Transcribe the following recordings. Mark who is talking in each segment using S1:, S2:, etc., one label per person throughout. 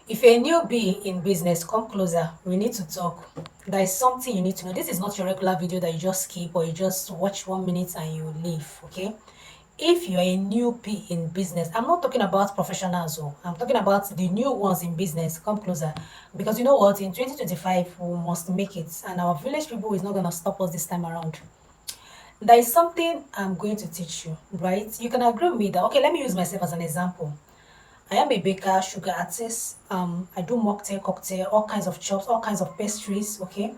S1: If you're a newbie in business, come closer. We need to talk. There is something you need to know. This is not your regular video that you just skip or you just watch 1 minute and you leave. Okay. If you're a newbie in business, I'm not talking about professionals. Oh, I'm talking about the new ones in business. Come closer. Because you know what? In 2025, we must make it. And our village people is not going to stop us this time around. There is something I'm going to teach you, right? You can agree with me that, okay, let me use myself as an example. I am a baker, sugar artist. I do mocktail, cocktail, all kinds of chops, all kinds of pastries. Okay.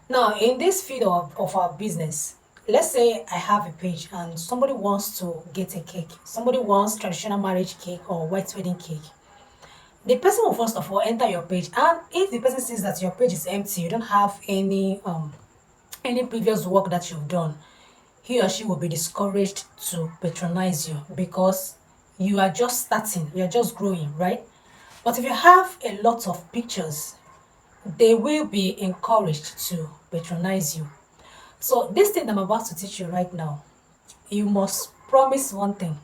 S1: Now, in this field of our business, let's say I have a page and somebody wants to get a cake. Somebody wants traditional marriage cake or white wedding cake. The person will first of all enter your page, and if the person sees that your page is empty, you don't have any previous work that you've done, he or she will be discouraged to patronize you because you are just starting, you are just growing, right? But if you have a lot of pictures, they will be encouraged to patronize you. So this thing I'm about to teach you right now, you must promise one thing.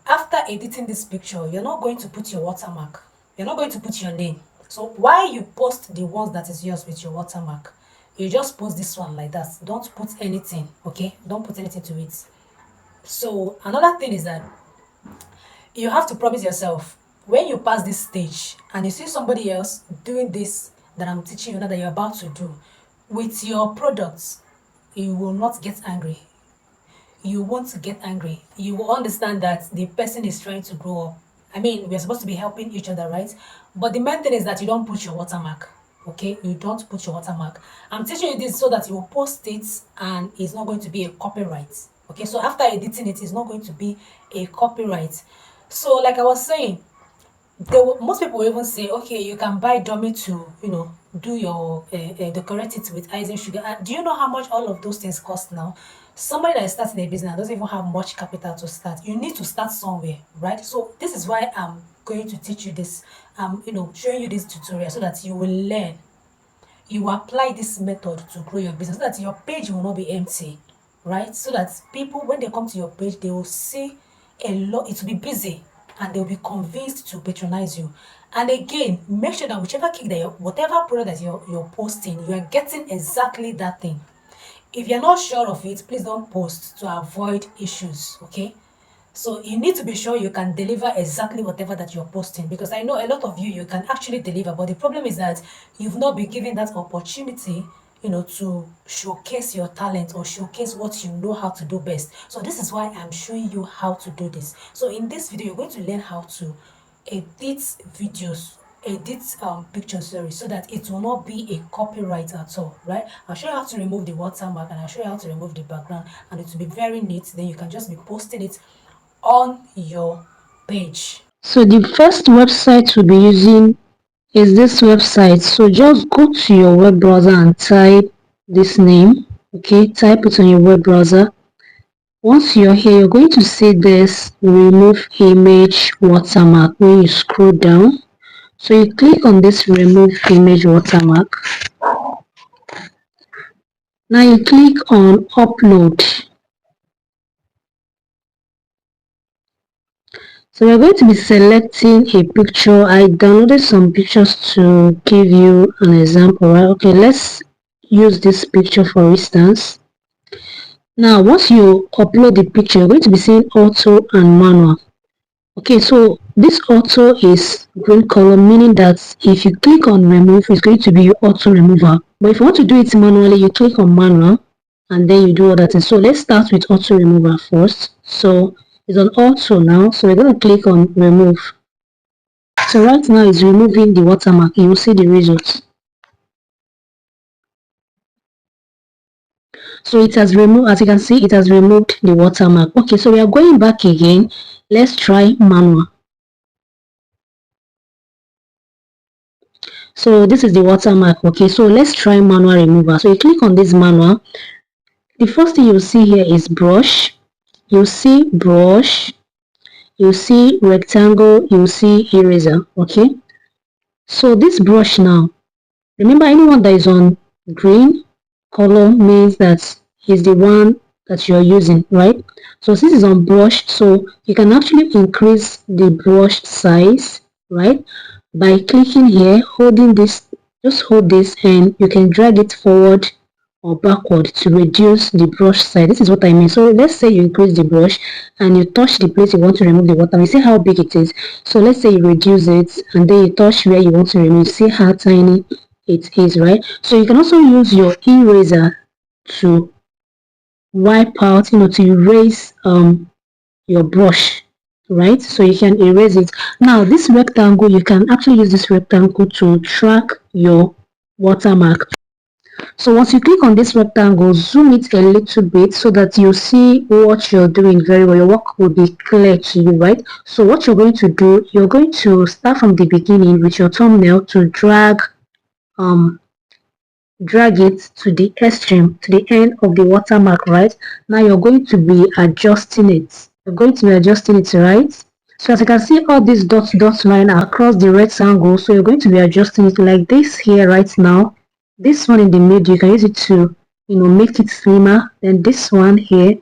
S1: After editing this picture, you're not going to put your watermark. You're not going to put your name. So why you post the ones that is yours with your watermark, you just post this one like that. Don't put anything, okay? Don't put anything to it. So another thing is that you have to promise yourself, when you pass this stage and you see somebody else doing this that I'm teaching you now that you're about to do with your products, you will not get angry. You won't get angry. You will understand that the person is trying to grow up. I mean, we're supposed to be helping each other, right? But the main thing is that you don't put your watermark. Okay, you don't put your watermark. I'm teaching you this so that you will post it and it's not going to be a copyright. Okay, so after editing it, it's not going to be a copyright. So, like I was saying, most people will even say, okay, you can buy dummy to, do your decorate it with ice and sugar. And do you know how much all of those things cost now? Somebody that is starting a business doesn't even have much capital to start. You need to start somewhere, right? So this is why I'm going to teach you this, showing you this tutorial so that you will learn. You apply this method to grow your business so that your page will not be empty, right? So that people, when they come to your page, they will see a lot, it will be busy and they'll be convinced to patronize you. And again, make sure that whichever cake that whatever product that you're posting, you are getting exactly that thing. If you're not sure of it, please don't post to avoid issues, okay? So you need to be sure you can deliver exactly whatever that you're posting, because I know a lot of you can actually deliver, but the problem is that you've not been given that opportunity, to showcase your talent or showcase what you know how to do best. So this is why I'm showing you how to do this. So in this video, you're going to learn how to edit videos, edit pictures, sorry, so that it will not be a copyright at all, right? I'll show you how to remove the watermark and I'll show you how to remove the background, and it will be very neat. Then you can just be posting it on your page.
S2: So the first website we'll be using is this website. So just go to your web browser and type this name. Okay, type it on your web browser. Once you're here, you're going to see this remove image watermark when you scroll down. So you click on this remove image watermark. Now you click on upload. So we're going to be selecting a picture. I downloaded some pictures to give you an example, right? Okay, let's use this picture for instance. Now, once you upload the picture, you're going to be seeing auto and manual. Okay, so this auto is green color, meaning that if you click on remove, it's going to be your auto remover. But if you want to do it manually, you click on manual and then you do all that thing. So let's start with auto remover first. So it's on auto now, so we're going to click on remove. So right now it's removing the watermark. You will see the results. So it has removed, as you can see, it has removed the watermark. Okay, so we are going back again. Let's try manual. So this is the watermark. Okay, so let's try manual remover. So you click on this manual. The first thing you'll see here is brush. You'll see brush. You'll see rectangle. You'll see eraser. Okay, so this brush now, remember anyone that is on green color means that is the one that you're using, right? So since it's on brush, so you can actually increase the brush size, right? By clicking here, holding this, just hold this and you can drag it forward or backward to reduce the brush size. This is what I mean. So let's say you increase the brush and you touch the place you want to remove the water. You see how big it is. So let's say you reduce it and then you touch where you want to remove. See how tiny it is, right? So you can also use your eraser to wipe out, to erase your brush, right? So you can erase it. Now this rectangle, you can actually use this rectangle to track your watermark. So once you click on this rectangle, zoom it a little bit so that you see what you're doing very well. Your work will be clear to you, right? So what you're going to do, you're going to start from the beginning with your thumbnail to um drag it to the extreme, to the end of the watermark, right? Now you're going to be adjusting it. You're going to be adjusting it, right? So as you can see, all these dots line across the rectangle. So you're going to be adjusting it like this here right now. This one in the middle, you can use it to, make it slimmer. Then this one here,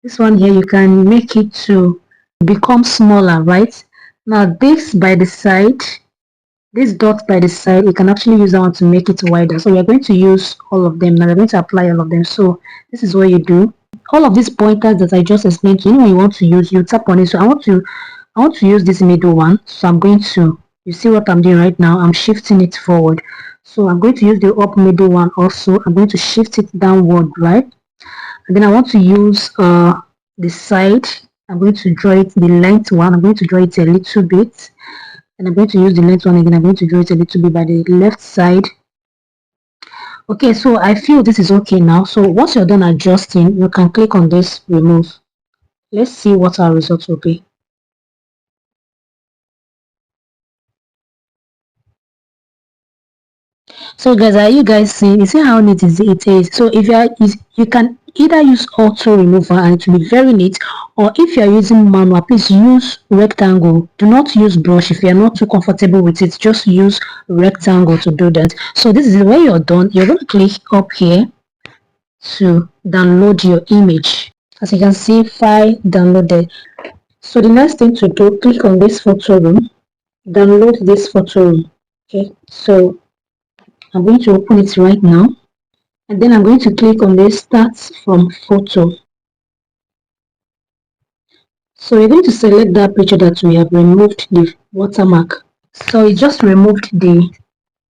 S2: you can make it to become smaller, right? Now this by the side, this dot by the side, you can actually use that one to make it wider. So we are going to use all of them. Now we're going to apply all of them. So this is what you do. All of these pointers that I just explained to you, when you want to use, you tap on it. So I want to use this middle one. So I'm going to, you see what I'm doing right now? I'm shifting it forward. So I'm going to use the up middle one also. I'm going to shift it downward, right? And then I want to use the side. I'm going to draw it the length one. I'm going to draw it a little bit. And I'm going to use the length one again. I'm going to draw it a little bit by the left side. Okay, so I feel this is okay now. So once you're done adjusting, you can click on this remove. Let's see what our results will be. So guys, are you guys seeing? You see how neat it is? So if you can either use auto remover and it will be very neat, or if you are using manual, please use rectangle. Do not use brush if you are not too comfortable with it. Just use rectangle to do that. So this is when you're done. You're going to click up here to download your image. As you can see, file downloaded. So the next thing to do, click on this photo room, download this photo room. Okay, so I'm going to open it right now, and then I'm going to click on this start from photo. So we're going to select that picture that we have removed the watermark. So it just removed the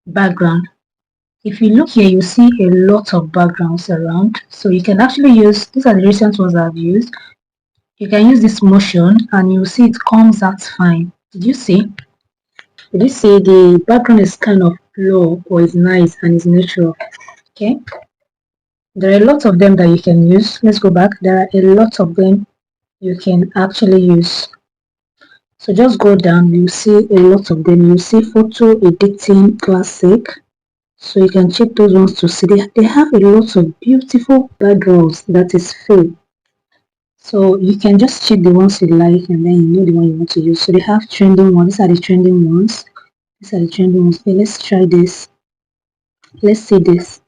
S2: background. If you look here, you see a lot of backgrounds around. So you can actually use, these are the recent ones I've used. You can use this motion and you see it comes out fine. Did you see? Did you see the background is kind of low or is nice and is natural? Okay. There are a lot of them that you can use. Let's go back. There are a lot of them you can actually use. So just go down, you see a lot of them. You see photo editing classic. So you can check those ones to see. They have a lot of beautiful backgrounds that is free. So you can just check the ones you like and then you know the one you want to use. So they have trending ones. These are the trending ones. These are the trending ones. Okay, let's try this. Let's see this.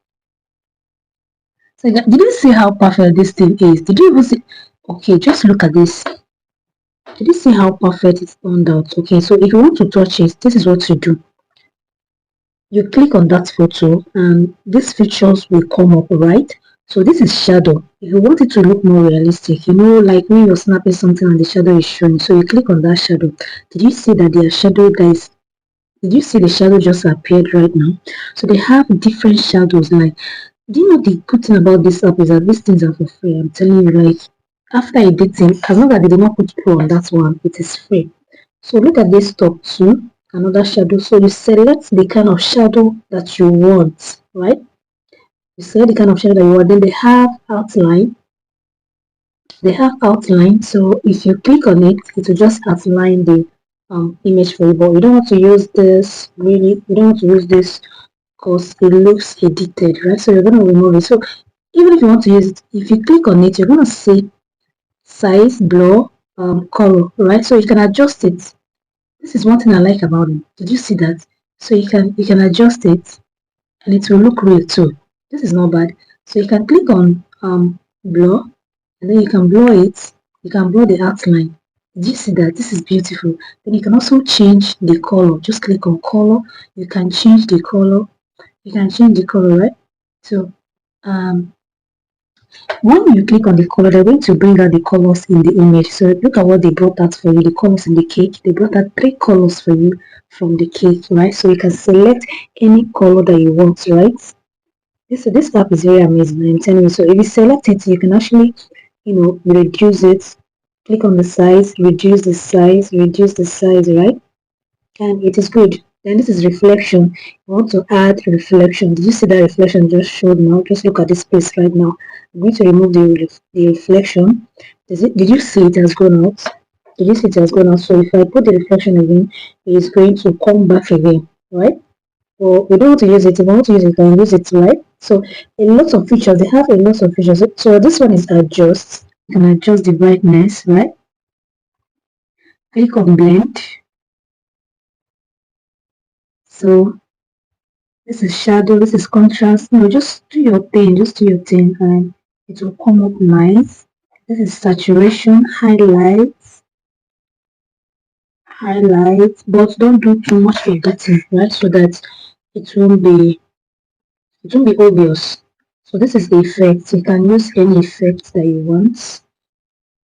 S2: So did you see how perfect this thing is? Did you even see? Okay, just look at this. Did you see how perfect it turned out? Okay, so if you want to touch it, this is what you do. You click on that photo and these features will come up, right? So this is shadow. If you want it to look more realistic, like when you're snapping something and the shadow is showing, so you click on that shadow. Did you see that their shadow, guys? Did you see the shadow just appeared right now? So they have different shadows. Like, do you know the good thing about this app is that these things are for free? I'm telling you, like, after editing, as long as they did not put pro on that one, it is free. So look at this top two, another shadow. So you select the kind of shadow that you want, right? You select the kind of shadow that you want. Then they have outline. They have outline. So if you click on it, it will just outline the image for you. But you don't want to use this really. You don't want to use this because it looks edited, right? So you're going to remove it. So even if you want to use it, if you click on it, you're going to see size, blur, color, right? So you can adjust it. This is one thing I like about it. Did you see that? So you can adjust it and it will look real too. This is not bad. So you can click on blur and then you can blur it. You can blur the outline. Did you see that? This is beautiful. Then you can also change the color. Just click on color. You can change the color. You can change the color, right? So um, when you click on the color, they're going to bring out the colors in the image. So look at what they brought out for you, the colors in the cake. They brought out three colors for you from the cake, right? So you can select any color that you want, right? This app is very amazing, I'm telling you. So if you select it, you can actually, reduce it. Click on the size, reduce the size, right? And it is good. Then this is reflection. You want to add reflection. Did you see that reflection just showed now? Just look at this space right now. I'm going to remove the reflection. Did you see it has gone out? Did you see it has gone out? So if I put the reflection again, it is going to come back again, right? Well, we don't want to use it. If we want to use it, we can use it, right? So a lot of features. They have a lot of features. So this one is adjust. You can adjust the brightness, right? Click on blend. So this is shadow, this is contrast. Just do your thing, and it will come up nice. This is saturation, highlights, but don't do too much editing, right? So that it won't be obvious. So this is effects. You can use any effects that you want.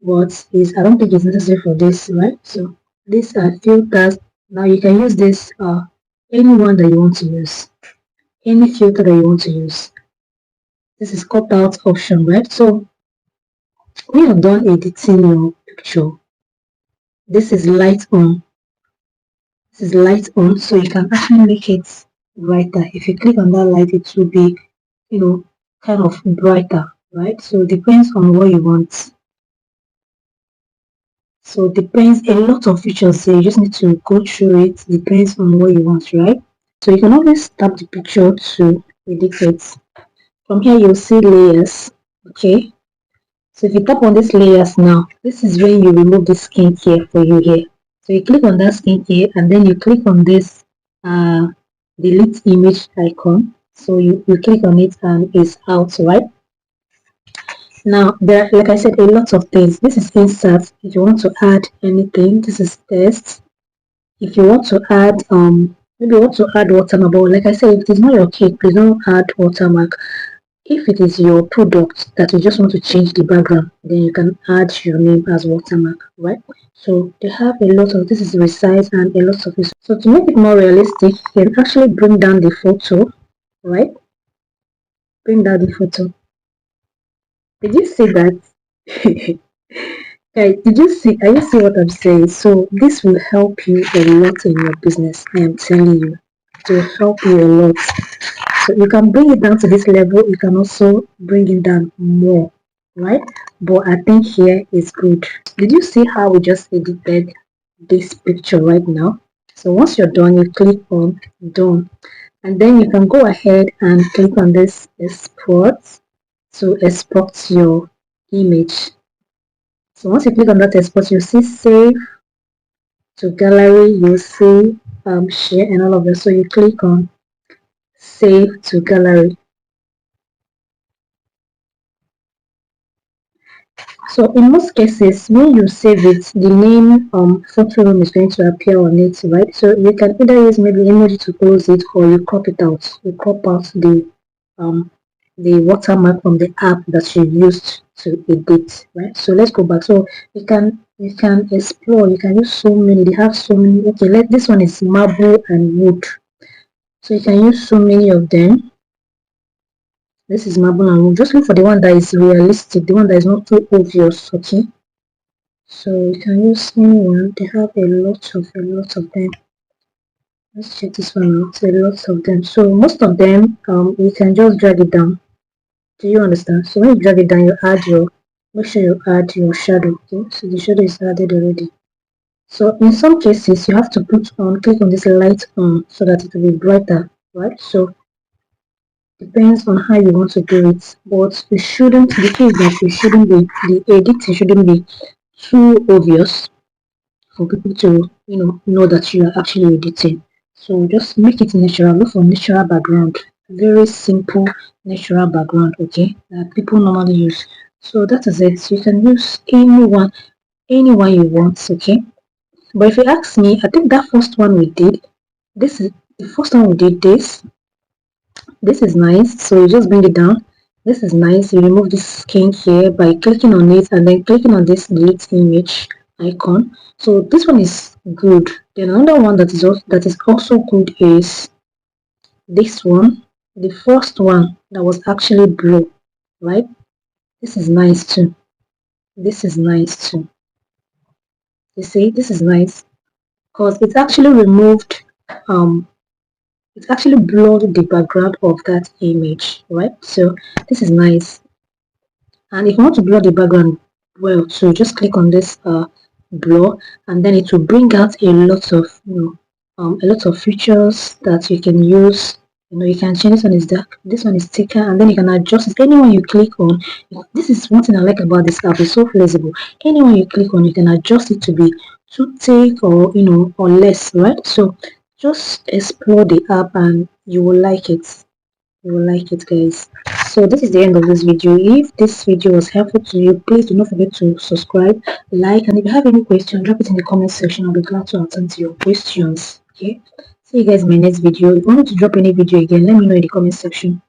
S2: But is I don't think it's necessary for this, right? So these are filters. Now you can use this any one that you want to use, any filter that you want to use. This is cut out option, right? So we have done editing your picture. This is light on. This is light on, so you can actually make it brighter. If you click on that light, it will be, kind of brighter, right? So it depends on what you want. So it depends a lot of features. So you just need to go through it. Depends on what you want, right? So you can always tap the picture to edit it. From here, you'll see layers. Okay. So if you tap on these layers now, this is when you remove the skincare for you here. So you click on that skincare and then you click on this delete image icon. So you click on it and it's out, right? Now there, like I said, a lot of things. This is insert. If you want to add anything, this is test. If you want to add maybe you want to add watermark, but like I said, if it is not your cake, please don't add watermark. If it is your product that you just want to change the background, then you can add your name as watermark, right? So they have a lot of, this is resize and a lot of this. So to make it more realistic, you can actually bring down the photo, right? Bring down the photo. Did you see that? Guys, are you see what I'm saying? So this will help you a lot in your business. I am telling you, it will help you a lot. So you can bring it down to this level. You can also bring it down more, right? But I think here is good. Did you see how we just edited this picture right now? So once you're done, you click on done. And then you can go ahead and click on this export to export your image. So once you click on that export, you see save to gallery, you see share and all of that. So you click on save to gallery. So in most cases, when you save it, the name photo room is going to appear on it, right? So you can either use maybe emoji to close it, or you crop it out. You crop out the watermark from the app that you used to edit, right? So let's go back. So you can explore. You can use so many. They have so many. Okay, this one is marble and wood. So you can use so many of them. This is marble and wood. Just look for the one that is realistic, the one that is not too obvious. Okay. So you can use anyone. They have a lot of them. Let's check this one out. A lot of them. So most of them, you can just drag it down. Do you understand? So when you drag it down, make sure you add your shadow. Okay, so the shadow is added already. So in some cases, you have to click on this light on so that it will be brighter, right? So depends on how you want to do it, but the key is that the editing shouldn't be too obvious for people to know that you are actually editing. So just make it natural. Look for natural background, very simple natural background, okay, that people normally use. So that is it. You can use anyone. anyone you want, okay? But if you ask me, I think that first one we did, this is the first one we did this is nice. So you just bring it down. This is nice. You remove this skin here by clicking on it and then clicking on this delete image icon. So this one is good. Then another one that is also good is this one, the first one that was actually blue, right? This is nice too. This is nice too. You see, this is nice because it's actually removed um it's actually blurred the background of that image, right? So this is nice. And if you want to blur the background well, so just click on this blur, and then it will bring out a lot of a lot of features that you can use. You can change. This one is dark, this one is thicker, and then you can adjust it. Anyone you click on, this is one thing I like about this app. It's so flexible. Anyone you click on, you can adjust it to be too thick or or less, right? So just explore the app and you will like it. You will like it, guys. So this is the end of this video. If this video was helpful to you, please do not forget to subscribe, like, and if you have any question, drop it in the comment section. I'll be glad to attend to your questions. Okay, see you guys in my next video. If you want me to drop any video again, let me know in the comment section.